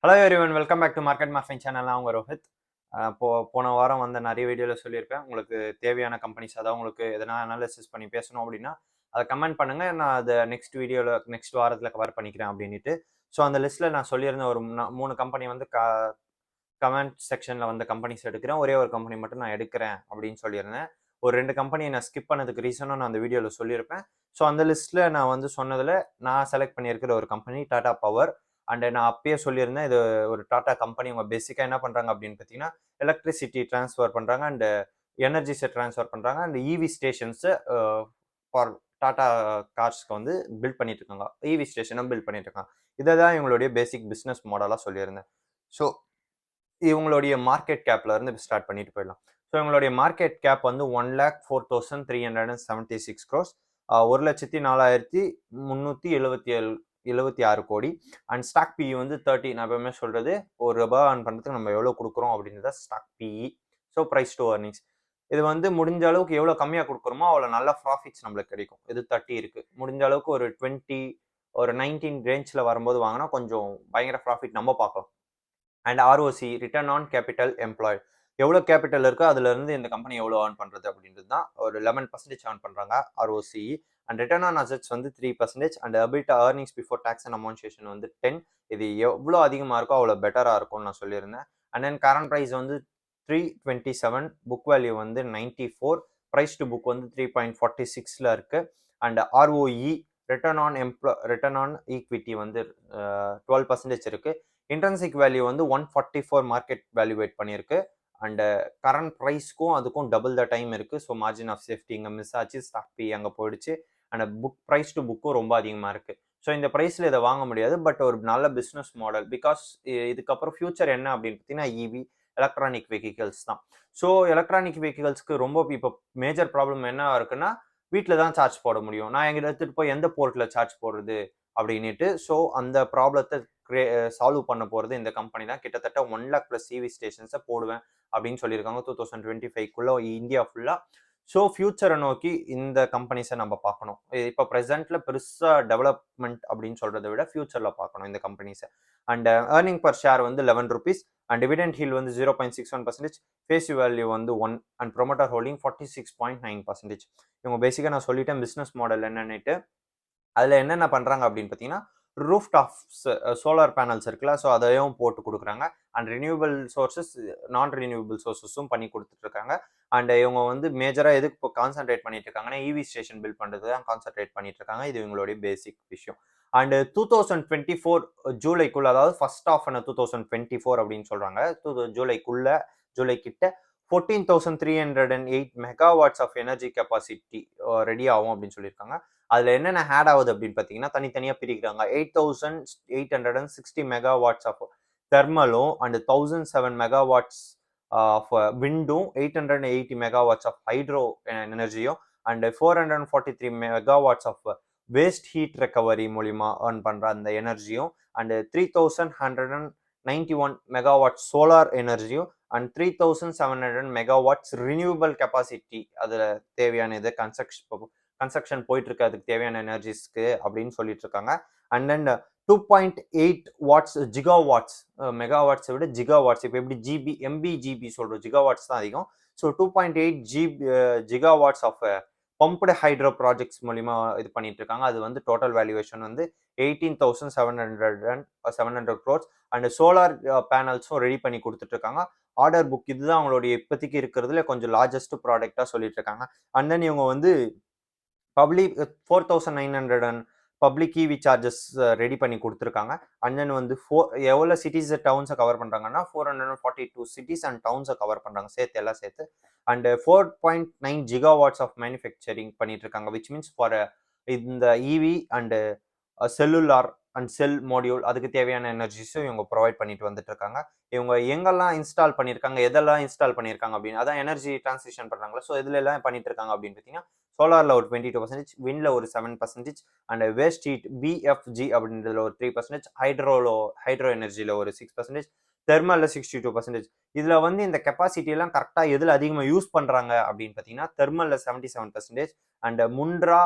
Hello everyone, welcome back to market muffin channel. நான் உங்கள் ரோஹித். போன வாரம் வந்து நிறைய வீடியோவில் சொல்லியிருப்பேன். உங்களுக்கு தேவையான கம்பெனிஸ், அதாவது உங்களுக்கு எதனா அனாலிசிஸ் பண்ணி பேசணும் அப்படின்னா அதை கமெண்ட் பண்ணுங்கள். நான் அதை நெக்ஸ்ட் வாரத்தில் கவர் பண்ணிக்கிறேன் அப்படின்ட்டு. ஸோ அந்த லிஸ்ட்டில் நான் சொல்லியிருந்த ஒரு 3 கம்பெனி வந்து கமெண்ட் செக்ஷனில் வந்து கம்பெனிஸ் எடுக்கிறேன். ஒரே ஒரு கம்பெனி மட்டும் நான் எடுக்கிறேன் அப்படின்னு சொல்லியிருந்தேன். ஒரு 2 கம்பெனியை நான் ஸ்கிப் பண்ணதுக்கு ரீசனும் நான் அந்த வீடியோவில் சொல்லியிருப்பேன். ஸோ அந்த லிஸ்ட்டில் நான் வந்து சொன்னதில் நான் செலக்ட் பண்ணியிருக்கிற ஒரு கம்பெனி டாடா பவர். அண்ட் நான் அப்பயே சொல்லியிருந்தேன், இது ஒரு டாடா கம்பெனி. அவங்க பேசிக்காக என்ன பண்ணுறாங்க அப்படின்னு பார்த்தீங்கன்னா, எலக்ட்ரிசிட்டி ட்ரான்ஸ்ஃபர் பண்ணுறாங்க அண்ட் எனர்ஜிஸை ட்ரான்ஸ்ஃபர் பண்ணுறாங்க அண்ட் இவி ஸ்டேஷன்ஸை ஃபார் டாடா கார்ஸ்க்கு வந்து பில்ட் பண்ணிட்டு இருக்காங்க. இவி ஸ்டேஷனும் பில்ட் பண்ணிட்டு இருக்காங்க. இதை தான் இவங்களுடைய பேசிக் பிஸ்னஸ் மாடலாக சொல்லியிருந்தேன். ஸோ இவங்களுடைய மார்க்கெட் கேப்ல இருந்து ஸ்டார்ட் பண்ணிட்டு போயிடலாம். ஸோ இவங்களுடைய மார்க்கெட் கேப் வந்து 1,04,376 crores, 1,04,376 கோடி. அண்ட் ஸ்டாக் பிஇ வந்து 30. நான் எப்பவுமே சொல்றது, ₹1 earn பண்றதுக்கு நம்ம எவ்வளவு கொடுக்குறோம் அப்படின்றத stock PE. So price to earnings. இது வந்து முடிஞ்ச அளவுக்கு எவ்வளவு கம்மியா கொடுக்குறோமோ அவ்வளவு நல்ல ப்ராஃபிட்ஸ் நம்மளுக்கு கிடைக்கும். இது 30 இருக்கு. முடிஞ்ச அளவுக்கு ஒரு 20, ஒரு 19 ரேஞ்ச்ல வரும்போது வாங்கினா கொஞ்சம் பயங்கர ப்ராஃபிட் நம்ம பார்க்கலாம். And ROC, return on capital employed, எவ்வளோ கேபிட்டல் இருக்கோ அதுல இருந்து இந்த கம்பெனி எவ்வளோ ஏர்ன் பண்றது அப்படின்றது தான். ஒரு 11% ஏர்ன் பண்றாங்க ROC. And return on assets வந்து 3%. And EBITDA, earnings before tax and amortisation வந்து 10. இது எவ்வளோ அதிகமாக இருக்கோ அவ்வளோ பெட்டராக இருக்கும்னு நான் சொல்லியிருந்தேன். அண்ட் தென் கரண்ட் ப்ரைஸ் வந்து 327, புக் வேல்யூ வந்து 94, ப்ரைஸ் டு புக் வந்து 3.46ல இருக்கு. And ROE, return on equity வந்து 12% இருக்கு. இன்ட்ரன்சிக் வேல்யூ வந்து 144 மார்க்கெட் வேல்யூவேட் பண்ணியிருக்கு. அண்ட் கரண்ட் ப்ரைஸ்க்கும் அதுக்கும் டபுள் த டைம் இருக்கு. ஸோ மார்ஜின் ஆஃப் சேஃப்டி இங்கே மிஸ் ஆச்சு, ஸ்டாக் பி அங்கே போயிடுச்சு. அண்ட் புக் ப்ரைஸ் டு புக்கும் ரொம்ப அதிகமாக இருக்கு. ஸோ இந்த ப்ரைஸில் இதை வாங்க முடியாது. பட் ஒரு நல்ல பிஸ்னஸ் மாடல். பிகாஸ் இதுக்கப்புறம் ஃபியூச்சர் என்ன அப்படின்னு பார்த்தீங்கன்னா இவி, எலக்ட்ரானிக் வெஹிக்கல்ஸ் தான். ஸோ எலக்ட்ரானிக் வெஹிக்கல்ஸ்க்கு ரொம்ப இப்போ மேஜர் ப்ராப்ளம் என்ன இருக்குன்னா, வீட்டில் தான் சார்ஜ் போட முடியும். நான் எங்கிட்ட எடுத்துகிட்டு போய் எந்த போர்ட்டில் சார்ஜ் போடுறது அப்படின்ட்டு. ஸோ அந்த ப்ராப்ளத்தை சால்வ் பண்ண போகிறது இந்த கம்பெனி தான். கிட்டத்தட்ட 1 lakh plus இவி ஸ்டேஷன்ஸை போடுவேன் அப்படின்னு சொல்லியிருக்காங்க 2025 இந்தியா ஃபுல்லாக. ஸோ ஃபியூச்சரை நோக்கி இந்த கம்பெனிஸை நம்ம பார்க்கணும். இப்போ ப்ரெசென்ட்ல பெருசாக டெவலப்மெண்ட் அப்படின்னு சொல்றதை விட ஃபியூச்சரில் பார்க்கணும் இந்த கம்பெனிஸை. அண்ட் ஏர்னிங் பர் ஷேர் வந்து 11 rupees. அண்ட் டிவிடெண்ட் ஹீல் வந்து 0.61%. ஃபேஸ் வேல்யூ வந்து 1. And promoter holding 46.9%. இவங்க பேசிக்காக நான் சொல்லிட்டேன் பிஸ்னஸ் மாடல் என்னன்னுட்டு. அதில் என்னென்ன பண்ணுறாங்க அப்படின்னு பார்த்தீங்கன்னா, ரூஃப் டாப் சோலார் பேனல்ஸ் இருக்குல்ல, ஸோ அதையும் போட்டு கொடுக்குறாங்க. And renewable sources, non renewable சோர்சஸும் பண்ணி கொடுத்துட்ருக்காங்க. அண்ட் இவங்க வந்து மேஜராக எதுக்கு இப்போ கான்சென்ட்ரேட் பண்ணிட்டு இருக்காங்கன்னா, இவி ஸ்டேஷன் பில்ட் பண்ணுறது தான் கான்சென்ட்ரேட் பண்ணிட்டு இருக்காங்க. இது இவங்களுடைய பேசிக் விஷயம். அண்ட் 2024 ஜூலைக்குள்ள, அதாவது ஃபர்ஸ்ட் ஆஃப் 2024 அப்படின்னு சொல்றாங்க. ஜூலை கிட்ட 14,308 megawatts of energy capacity ready ஆகும் அப்படின்னு சொல்லியிருக்காங்க. அதுல என்னென்ன ஆட் ஆகுது அப்படின்னு பார்த்தீங்கன்னா, தனித்தனியாக பிரிக்கிறாங்க. 8,860 மெகாவாட்ஸ் ஆஃப் தெர்மலும் அண்ட் 1,007 மெகாவாட்ஸ் ஆஃப் விண்டும், 880 மெகாவாட்ஸ் ஆஃப் ஹைட்ரோ எனர்ஜியும் and 443 megawatts of waste heat recovery மூலியமா ஏர்ன் பண்ற அந்த எனர்ஜியும் அண்ட் 3,191 மெகாவாட் சோலார் எனர்ஜியும் அண்ட் 3,700 மெகாவாட்ஸ் ரினியூவபிள் கெப்பாசிட்டி. அதுல தேவையான இது கன்ஸ்ட்ரக்ஷன் போயிட்டு இருக்கு, அதுக்கு தேவையான எனர்ஜிஸ்க்கு அப்படின்னு சொல்லிட்டு இருக்காங்க. அண்ட் தென் 2.8 வாட்ஸ் ஜிகாவாட்ஸ், மெகாவாட்ஸை விட ஜிகாவாட்ஸ். இப்போ எப்படி எம்பிஜிபி சொல்றோம், ஜிகாவாட்ஸ் தான் அதிகம். So 2.8 gigawatts of pumped hydro projects மூலிமா இது பண்ணிட்டு இருக்காங்க. அது வந்து டோட்டல் வேல்யூவேஷன் வந்து 18,700 crores. அண்ட் சோலார் பேனல்ஸும் ரெடி பண்ணி கொடுத்துட்டு இருக்காங்க. ஆர்டர் புக் இதுதான் அவங்களுடைய இப்போதைக்கு இருக்கிறதுல கொஞ்சம் லார்ஜஸ்ட் ப்ராடக்டா சொல்லிட்டு இருக்காங்க. அண்ட் தென் இவங்க வந்து பப்ளிக் 4,900 பப்ளிக் இவி சார்ஜஸ் ரெடி பண்ணி கொடுத்துருக்காங்க. அண்ட் தென் வந்து எவ்வளோ சிட்டிஸ் டவுன்ஸை கவர் பண்ணுறாங்கன்னா 442 சிட்டிஸ் அண்ட் டவுன்ஸை கவர் பண்ணுறாங்க, எல்லாம் சேர்த்து. அண்ட் 4.9 ஜிகாவாட்ஸ் ஆஃப் மேனுஃபேக்சரிங் பண்ணிட்டு இருக்காங்க. விச் மீன்ஸ் ஃபார் இந்த EV and cellular and cell module, அதுக்கு தேவையான எனர்ஜிஸும் இவங்க ப்ரொவைட் பண்ணிட்டு வந்துட்டு இருக்காங்க. இவங்க எங்கெல்லாம் இன்ஸ்டால் பண்ணியிருக்காங்க, எதெல்லாம் இன்ஸ்டால் பண்ணியிருக்காங்க அப்படின்னு, அதான் எனர்ஜி டிரான்சிஷன் பண்ணுறாங்களா. ஸோ இதுல எல்லாம் பண்ணிட்டு இருக்காங்க அப்படின்னு பார்த்தீங்கன்னா, சோலார்ல ஒரு 22%, விண்ட்ல ஒரு 7%, அண்ட் வேஸ்ட் ஹீட் பிஎஃப்ஜி அப்படின்றதுல ஒரு 3%, ஹைட்ரோ எனர்ஜியில ஒரு 6%, தெர்மல்ல 62%. இதுல வந்து இந்த கெப்பாசிட்டி எல்லாம் கரெக்டா எதுல அதிகமாக யூஸ் பண்றாங்க அப்படின்னு பார்த்தீங்கன்னா, தெர்மல்ல 77%, அண்ட் முண்ட்ரா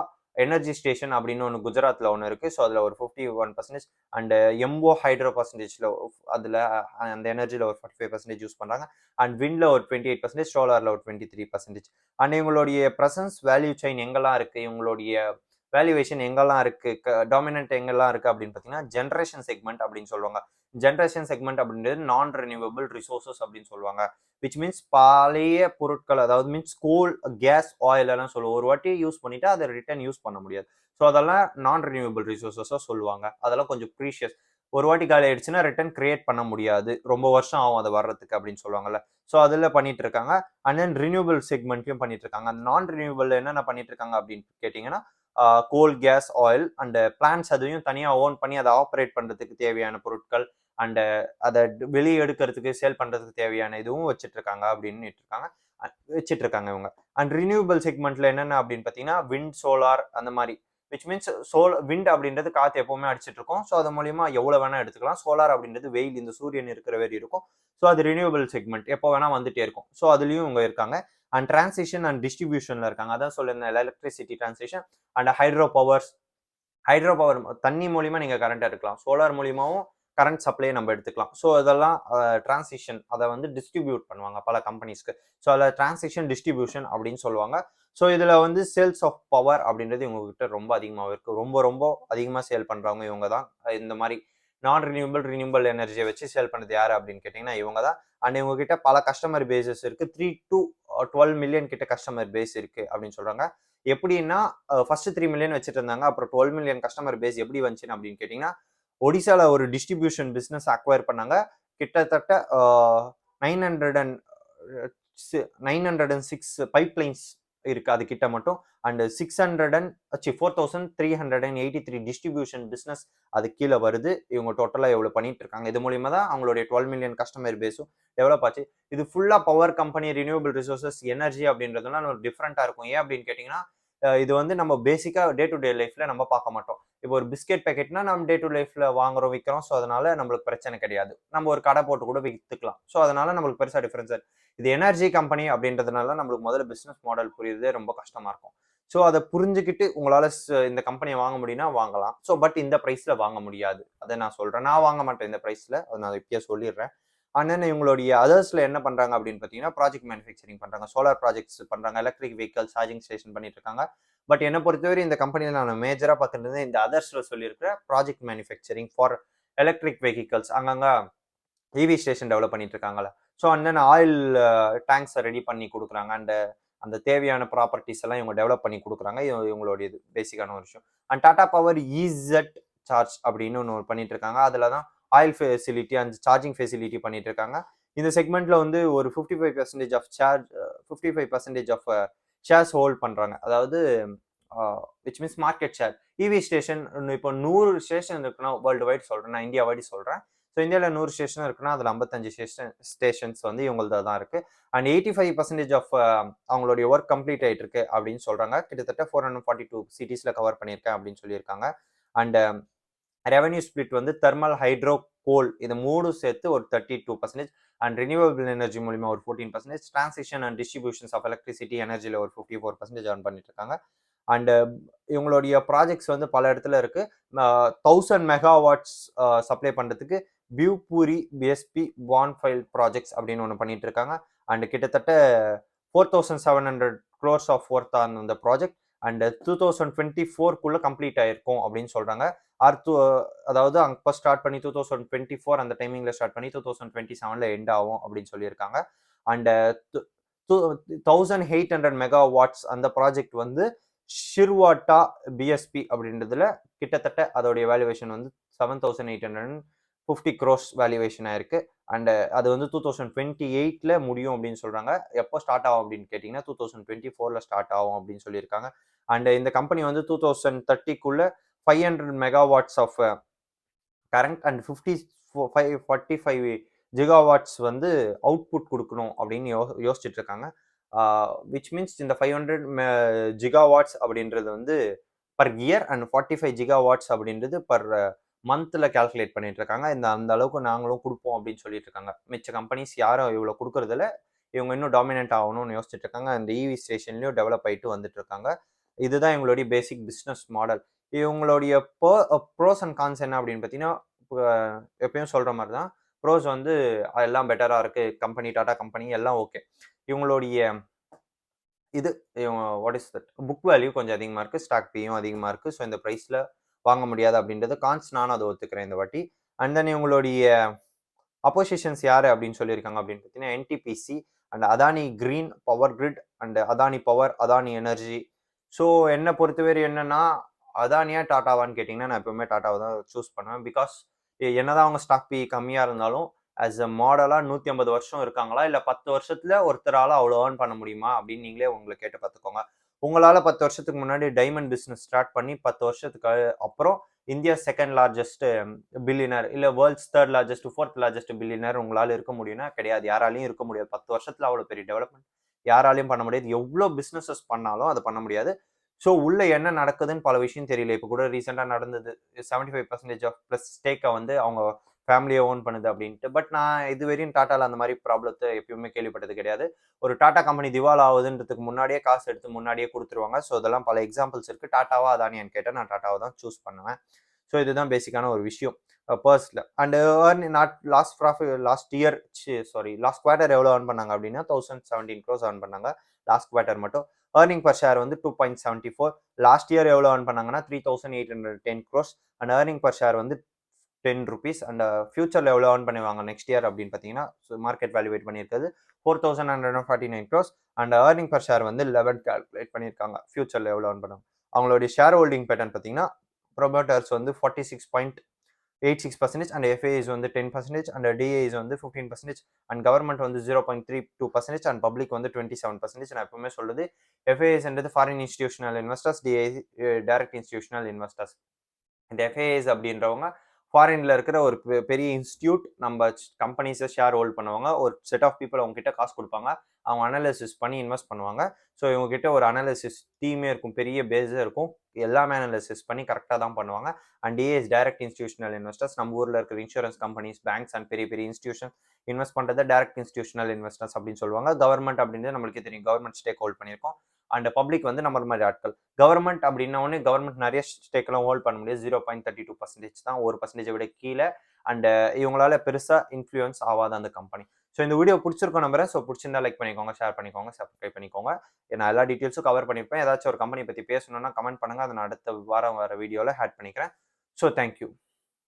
எனர்ஜி ஸ்டேஷன் அப்படின்னு ஒன்று குஜராத்தில் ஒன்று இருக்குது. ஸோ அதில் ஒரு 51%. அண்ட் எம்போ ஹைட்ரோ பர்சன்டேஜில் அதில் அந்த எனர்ஜியில் ஒரு 45% யூஸ் பண்ணுறாங்க. அண்ட் விண்டில் ஒரு 28%, சோலாரில் ஒரு 23%. அண்ட் இவங்களுடைய ப்ரெசன்ஸ் வேல்யூ செயின் எங்கெல்லாம் இருக்குது, இவங்களுடைய வேல்யூவேஷன் எங்கெல்லாம் இருக்குது, டாமினன்ட் எங்கெல்லாம் இருக்குது அப்படின்னு பார்த்தீங்கன்னா ஜென்ரேஷன் செக்மெண்ட் அப்படின்னு சொல்லுவாங்க. ஜென்ரேஷன் செக்மெண்ட் அப்படின்றது நான் ரினியூவபிள் ரிசோர்சஸ் அப்படின்னு சொல்லுவாங்க. விச் மீன்ஸ் பழைய பொருட்கள், அதாவது மீன்ஸ் கோல், கேஸ், ஆயில் எல்லாம் சொல்லுவோம். ஒரு வாட்டி யூஸ் பண்ணிட்டு அதை ரிட்டர்ன் யூஸ் பண்ண முடியாது. ஸோ அதெல்லாம் நான் ரினியூவபிள் ரிசோர்சஸாக சொல்லுவாங்க. அதெல்லாம் கொஞ்சம் ப்ரீஷியஸ். ஒரு வாட்டி காலி ஆயிடுச்சுன்னா ரிட்டர்ன் கிரியேட் பண்ண முடியாது, ரொம்ப வருஷம் ஆகும் அது வர்றதுக்கு அப்படின்னு சொல்லுவாங்கல்ல. ஸோ அதில் பண்ணிட்டு இருக்காங்க. அண்ட் தென் ரினியூவபிள் செக்மெண்ட்லையும் பண்ணிட்டு இருக்காங்க. நான் ரினியூவபிள் என்னென்ன பண்ணிட்டு இருக்காங்க அப்படின்னு கேட்டிங்கன்னா கோல், கேஸ், ஆயில் அண்ட் பிளான்ஸ் அதையும் தனியாக ஓன் பண்ணி அதை ஆப்ரேட் பண்ணுறதுக்கு தேவையான பொருட்கள் அண்ட் அதை வெளியே எடுக்கிறதுக்கு சேல் பண்ணுறதுக்கு தேவையான இதுவும் வச்சுட்டு இருக்காங்க அப்படின்னு வச்சுட்டு இருக்காங்க இவங்க. அண்ட் ரினியூவபிள் செக்மெண்ட்ல என்னென்ன அப்படின்னு பார்த்தீங்கன்னா விண்ட், சோலார் அந்த மாதிரி. விச் மீன்ஸ் விண்ட் அப்படின்றது காற்று எப்பவுமே அடிச்சிட்டு இருக்கும். ஸோ அது மூலியமா எவ்வளோ வேணா எடுத்துக்கலாம். சோலார் அப்படின்றது வெயில், இந்த சூரியன் இருக்கிற வரை இருக்கும். ஸோ அது ரினியூவபிள் செக்மெண்ட், எப்போ வேணா வந்துட்டே இருக்கும். ஸோ அதுலயும் இவங்க இருக்காங்க. அண்ட் டிரான்சிஷன் அண்ட் டிஸ்ட்ரிபியூஷன்ல இருக்காங்க. அதான் சொல்லியிருந்தேன், electricity transition and hydro power தண்ணி மூலியமா நீங்க கரண்ட் எடுக்கலாம். சோலார் மூலியமாவும் கரண்ட் சப்ளை நம்ம எடுத்துக்கலாம். ஸோ இதெல்லாம் டிரான்சிஷன், அதை வந்து டிஸ்ட்ரிபியூட் பண்ணுவாங்க பல கம்பெனிஸ்க்கு. ஸோ அதில் டிரான்சிஷன் டிஸ்ட்ரிபியூஷன் அப்படின்னு சொல்லுவாங்க. ஸோ இதில் வந்து சேல்ஸ் ஆஃப் பவர் அப்படின்றது இவங்ககிட்ட ரொம்ப அதிகமாக இருக்கு. ரொம்ப ரொம்ப அதிகமாக சேல் பண்ணுறவங்க இவங்க தான். இந்த மாதிரி நான் ரினியூவபிள் எனர்ஜியை வச்சு சேல் பண்ணுறது யார் அப்படின்னு கேட்டிங்கன்னா இவங்க தான். அண்ட் இவங்க கிட்ட பல கஸ்டமர் பேசஸ் இருக்கு. 3 to 12 மில்லியன் கிட்ட கஸ்டமர் பேஸ் இருக்கு அப்படின்னு சொல்றாங்க. எப்படின்னா ஃபர்ஸ்ட் 3 மில்லியன் வச்சுட்டு இருந்தாங்க, அப்புறம் 12 மில்லியன் கஸ்டமர் பேஸ் எப்படி வந்துச்சுன்னு அப்படின்னு கேட்டிங்கன்னா ஒடிசால ஒரு டிஸ்ட்ரிபியூஷன் பிஸ்னஸ் அக்வயர் பண்ணாங்க. கிட்டத்தட்ட 906 பைப்லைன்ஸ் இருக்கு அது கிட்ட மட்டும். அண்ட் 4383 டிஸ்ட்ரிபியூஷன் பிஸ்னஸ் அது கீழே வருது. இவங்க டோட்டலா எவ்வளவு பண்ணிட்டு இருக்காங்க. இது மூலியமா தான் அவங்களுடைய 12 மில்லியன் கஸ்டமர் பேஸும் டெவலப் ஆச்சு. இது ஃபுல்லா power company, renewable resources, energy அப்படின்றதுலாம் ஒரு டிஃப்ரெண்டா இருக்கும். ஏன் அப்படின்னு கேட்டீங்கன்னா இது வந்து நம்ம பேசிக்கா டே டு டே லைஃப்ல நம்ம பார்க்க மாட்டோம். இப்போ ஒரு பிஸ்கெட் பேக்கெட்னா நம்ம டே டு லைஃப்ல வாங்குறோம், விற்கிறோம். ஸோ அதனால நம்மளுக்கு பிரச்சனை கிடையாது. நம்ம ஒரு கடை போட்டு கூட வித்துக்கலாம். ஸோ அதனால நம்மளுக்கு பெருசா டிஃபரன்ஸ். இது எனர்ஜி கம்பெனி அப்படின்றதுனால நம்மளுக்கு முதல்ல பிசினஸ் மாடல் புரியுறதே ரொம்ப கஷ்டமா இருக்கும். ஸோ அதை புரிஞ்சுக்கிட்டு உங்களால இந்த கம்பெனியை வாங்க முடியும்னா வாங்கலாம். ஸோ பட் இந்த பிரைஸ்ல வாங்க முடியாது. அதை நான் சொல்றேன். நான் வாங்க மாட்டேன் இந்த பிரைஸ்ல. அதை நான் இப்பயே சொல்லிடுறேன். அண்ணன் இவங்களுடைய அதர்ஸ்ல என்ன பண்றாங்க அப்படின்னு பாத்தீங்கன்னா ப்ராஜெக்ட் மேனுஃபேக்சரிங் பண்றாங்க, சோலார் ப்ராஜெக்ட்ஸ் பண்றாங்க, எலக்ட்ரிக் வெஹிக்கல் சார்ஜிங் ஸ்டேஷன் பண்ணிட்டு இருக்காங்க. பட் என்னை பொறுத்தவரை இந்த கம்பெனியில் நான் மேஜரா பார்த்துட்டு இந்த அதர்ஸ்ல சொல்லியிருக்கிற project manufacturing for electric vehicles, அங்கங்க இவி ஸ்டேஷன் டெவலப் பண்ணிட்டு இருக்காங்களா. ஸோ அண்ணன் ஆயில் டேங்க்ஸை ரெடி பண்ணி கொடுக்குறாங்க. அண்ட் அந்த தேவையான ப்ராப்பர்ட்டிஸ் எல்லாம் இவங்க டெவலப் பண்ணி கொடுக்குறாங்க. இவங்களுடைய இது பேசிக்கான ஒரு விஷயம். And Tata power Z charge அப்படின்னு ஒன்று பண்ணிட்டு இருக்காங்க. அதில் தான் oil facility and charging facility பண்ணிட்டு இருக்காங்க. இந்த செக்மெண்ட்ல வந்து ஒரு 55% of charge 55% of shares hold பண்றாங்க. அதாவது which means market share. EV station இப்போ 100 ஸ்டேஷன் இருக்குன்னா வேர்ல்டு வைட் சொல்றேன், நான் இந்தியா வைட் சொல்றேன். ஸோ இந்தியாவில் 100 ஸ்டேஷன் இருக்குன்னா அதில் 55 ஸ்டேஷன்ஸ் வந்து இவங்களது தான் இருக்கு. அண்ட் 85% ஆஃப் அவங்களுடைய ஒர்க் கம்ப்ளீட் ஆயிட்டு இருக்கு அப்படின்னு சொல்றாங்க. கிட்டத்தட்ட 442 சிட்டிஸ்ல கவர் பண்ணியிருக்கேன் அப்படின்னு சொல்லியிருக்காங்க. அண்ட் ரெவன்யூ ஸ்பிளிட் வந்து தெர்மல், ஹைட்ரோ, கோல் இது மூணு சேர்த்து ஒரு 32%. அண்ட் ரினியூவபிள் எனர்ஜி மூலியமா ஒரு 14%. Transition and distributions of electricity எனர்ஜியில் ஒரு 54% ஏர்ன் பண்ணிட்டு இருக்காங்க. அண்ட் இவங்களுடைய ப்ராஜெக்ட்ஸ் வந்து பல இடத்துல இருக்கு. 1000 மெகாவாட்ஸ் சப்ளை பண்றதுக்கு பியூபூரி பிஎஸ்பி பான்ஃபைல் ப்ராஜெக்ட்ஸ் அப்படின்னு ஒன்று பண்ணிட்டு இருக்காங்க. அண்ட் கிட்டத்தட்ட 4700 crores ஆஃப் ஒர்த் ஆன் அந்த ப்ராஜெக்ட். அண்ட் 2024 கம்ப்ளீட் ஆயிருக்கும் அப்படின்னு சொல்றாங்க. அதாவது அப்போ ஸ்டார்ட் பண்ணி 2024 அந்த டைமிங்ல ஸ்டார்ட் பண்ணி 2027 எண்ட் ஆகும் அப்படின்னு சொல்லியிருக்காங்க. அண்ட் 1800 மெகாவாட்ஸ் அந்த ப்ராஜெக்ட் வந்து ஷிர்வாட்டா பிஎஸ்பி அப்படின்றதுல கிட்டத்தட்ட அதோடைய வேல்யூவேஷன் வந்து 7850 crores வேல்யூவேஷன் ஆயிருக்கு. அண்ட் அது வந்து 2028 முடியும் அப்படின்னு சொல்றாங்க. எப்போ ஸ்டார்ட் ஆகும் அப்படின்னு கேட்டீங்கன்னா 2024 ஸ்டார்ட் ஆகும் அப்படின்னு சொல்லியிருக்காங்க. அண்ட் இந்த கம்பெனி வந்து 2030 500 megawatts of current and 45 gigawatts வந்து அவுட்புட் கொடுக்கணும் அப்படின்னு யோசிச்சுட்டு இருக்காங்க. விச் மீன்ஸ் இந்த 500 ஜிகாவாட்ஸ் அப்படின்றது வந்து பர் இயர் அண்ட் 45 ஜிகாவாட்ஸ் அப்படின்றது பர் மந்த்ல கால்குலேட் பண்ணிட்டு இருக்காங்க. அந்த அளவுக்கு நாங்களும் கொடுப்போம் அப்படின்னு சொல்லிட்டு இருக்காங்க. மிச்ச கம்பெனிஸ் யாரும் இவ்வளவு கொடுக்கறதுல இவங்க இன்னும் டாமினன்ட் ஆகணும்னு யோசிச்சுட்டு இருக்காங்க. அந்த இவி ஸ்டேஷன்லயும் டெவலப் ஆயிட்டு வந்துட்டு இருக்காங்க. இதுதான் இவங்களுடைய பேசிக் பிஸ்னஸ் மாடல். இவங்களுடைய ப்ரோஸ் அண்ட் கான்ஸ் என்ன அப்படின்னு பார்த்தீங்கன்னா, எப்பயும் சொல்ற மாதிரி தான். ப்ரோஸ் வந்து எல்லாம் பெட்டரா இருக்கு. கம்பெனி, டாடா கம்பெனி எல்லாம் ஓகே. இவங்களுடைய இது what is that book value கொஞ்சம் அதிகமா இருக்கு. ஸ்டாக் பியும் அதிகமா இருக்கு. ஸோ இந்த பிரைஸ்ல வாங்க முடியாது அப்படின்றது கான்ஸ். நானும் அதை ஒத்துக்கிறேன் இந்த வாட்டி. அண்ட் தென் இவங்களுடைய அப்போசிஷன்ஸ் யாரு அப்படின்னு சொல்லியிருக்காங்க அப்படின்னு பார்த்தீங்கன்னா, NTPC and Adani green power grid and Adani power, Adani energy. So என்ன பொறுத்தவரை என்னன்னா, அதானியா டாட்டாவான்னு கேட்டிங்கன்னா, நான் எப்பவுமே டாட்டாவை தான் சூஸ் பண்ணுவேன். பிகாஸ் என்னதான் அவங்க ஸ்டாக் பி கம்மியா இருந்தாலும் ஆஸ் அ மாடலா 150 வருஷம் இருக்காங்களா? இல்ல 10 வருஷத்துல ஒருத்தரால அவ்வளோ ஏர்ன் பண்ண முடியுமா? அப்படின்னு நீங்களே உங்களை கேட்டு பார்த்துக்கோங்க. உங்களால 10 வருஷத்துக்கு முன்னாடி டைமண்ட் பிசினஸ் ஸ்டார்ட் பண்ணி 10 வருஷத்துக்கு அப்புறம் இந்தியா செகண்ட் லார்ஜஸ்ட் பில்லியனர் இல்ல world's third largest, fourth largest billionaire உங்களால இருக்க முடியும்னா கிடையாது. யாராலையும் இருக்க முடியாது. 10 வருஷத்துல அவ்வளோ பெரிய டெவலப்மெண்ட் யாராலையும் பண்ண முடியாது. எவ்வளோ பிசினஸஸ் பண்ணாலும் அதை பண்ண முடியாது. ஸோ உள்ள என்ன நடக்குதுன்னு பல விஷயம் தெரியல. இப்போ கூட ரீசெண்டா நடந்தது 75% ஆஃப் பிளஸ் ஸ்டேக்கை வந்து அவங்க ஃபேமிலியை ஓன் பண்ணுது அப்படின்ட்டு. பட் நான் இதுவரையும் டாட்டால அந்த மாதிரி ப்ராப்ளத்தை எப்பயுமே கேள்விப்பட்டது கிடையாது. ஒரு டாடா கம்பெனி திவால் ஆகுதுன்றதுக்கு முன்னாடியே காசு எடுத்து முன்னாடியே கொடுத்துருவாங்க. ஸோ இதெல்லாம் பல எக்ஸாம்பிள்ஸ் இருக்கு. டாட்டாவா அதானியான்னு கேட்டால் நான் டாட்டாவை தான் சூஸ் பண்ணுவேன். ஸோ இதுதான் பேசிக்கான ஒரு விஷயம் பர்ஸ்ல. And not last year last quarter எவ்வளோ ஏர்ன் பண்ணாங்க அப்படின்னா 1017 crores ஏர்ன் பண்ணாங்க லாஸ்ட் குவார்டர் மட்டும். ஏர்னிங் பர் ஷேர் வந்து 2.74. லாஸ்ட் இயர் எவ்வளோ ஏர்ன் பண்ணாங்கன்னா 3810 crores and earning per share வந்து 10 rupees. அண்ட் ஃபியூச்சர்ல எவ்வளோ ஏர்ன் பண்ணுவாங்க நெக்ஸ்ட் இயர் அப்படின்னு பார்த்தீங்கன்னா மார்க்கெட் வேல்யூவேட் பண்ணியிருக்கிறது 4149 crores and earning per share வந்து 11 கால்குலேட் பண்ணியிருக்காங்க. ஃபியூச்சர்ல எவ்வளோ ஏர்ன் பண்ணுவாங்க. அவங்களுடைய ஷேர் ஹோல்டிங் பேட்டர்ன் பார்த்தீங்கன்னா ப்ரொமோட்டர்ஸ் வந்து 46.86% அண்ட் எஃப்ஏஇஸ் வந்து 10% அண்ட் டிஏஇஸ் வந்து 15% அண்ட் கவர்மெண்ட் வந்து 0.32% அண்ட் பப்ளிக் வந்து 27%. நான் எப்பவுமே சொல்றது எஃப்ஏஇஸ்ன்றது foreign institutional investors, DA direct institutional investors. இந்த எஃப்ஏஎஸ் அப்படின்றவங்க ஃபாரின்ல இருக்கிற ஒரு பெரிய இன்ஸ்டியூட் நம்ம கம்பெனிஸை ஷேர் ஹோல்ட் பண்ணுவாங்க. ஒரு செட் ஆஃப் பீப்புள் அவங்க கிட்ட காசு கொடுப்பாங்க. அவங்க அனாலிசிஸ் பண்ணி இன்வெஸ்ட் பண்ணுவாங்க. ஸோ இவங்க கிட்ட ஒரு அனாலிசிஸ் டீமே இருக்கும், பெரிய பேஸே இருக்கும். எல்லாமே அனாலிசிஸ் பண்ணி கரெக்டாக தான் பண்ணுவாங்க. And DAS direct institutional investors. நம்ம ஊரில் இருக்கிற இன்சூரன்ஸ் கம்பெனிஸ், பேங்க்ஸ் அண்ட் பெரிய பெரிய இன்ஸ்டிடியூஷன் இன்வெஸ்ட் பண்ணுறதை டைரக்ட் இன்ஸ்டிடியூஷனல் இன்வெஸ்டர்ஸ் அப்படின்னு சொல்லுவாங்க. கவர்மெண்ட் அப்படின்றது நம்மளுக்கு தெரியும், கவர்மெண்ட் ஸ்டேக் ஹோல்ட் பண்ணியிருக்கோம். அண்ட் பப்ளிக் வந்து நம்ம மாதிரி ஆட்கள். கவர்மெண்ட் அப்படின்னா ஒன்று கவர்மெண்ட் நிறைய ஸ்டேக்கெல்லாம் ஹோல்ட் பண்ண முடியாது. 0.32% தான், 1% விட கீழே. அண்ட் இவங்களால பெருசாக இன்ஃப்ளூயன்ஸ் ஆகாது அந்த கம்பெனி. ஸோ இந்த வீடியோ பிடிச்சிருக்கோம் நம்புறேன். ஸோ பிடிச்சிருந்தா லைக் பண்ணிக்கோங்க, ஷேர் பண்ணிக்கோங்க, சப்ஸ்கிரைப் பண்ணிக்கோங்க. நான் எல்லா டீட்டெயில்ஸும் கவர் பண்ணியிருப்பேன். ஏதாச்சும் ஒரு கம்பெனி பற்றி பேசணும்னா கமெண்ட் பண்ணுங்க. அதை நான் அடுத்த வாரம் வர வீடியோவில் ஆட் பண்ணிக்கிறேன். So thank you.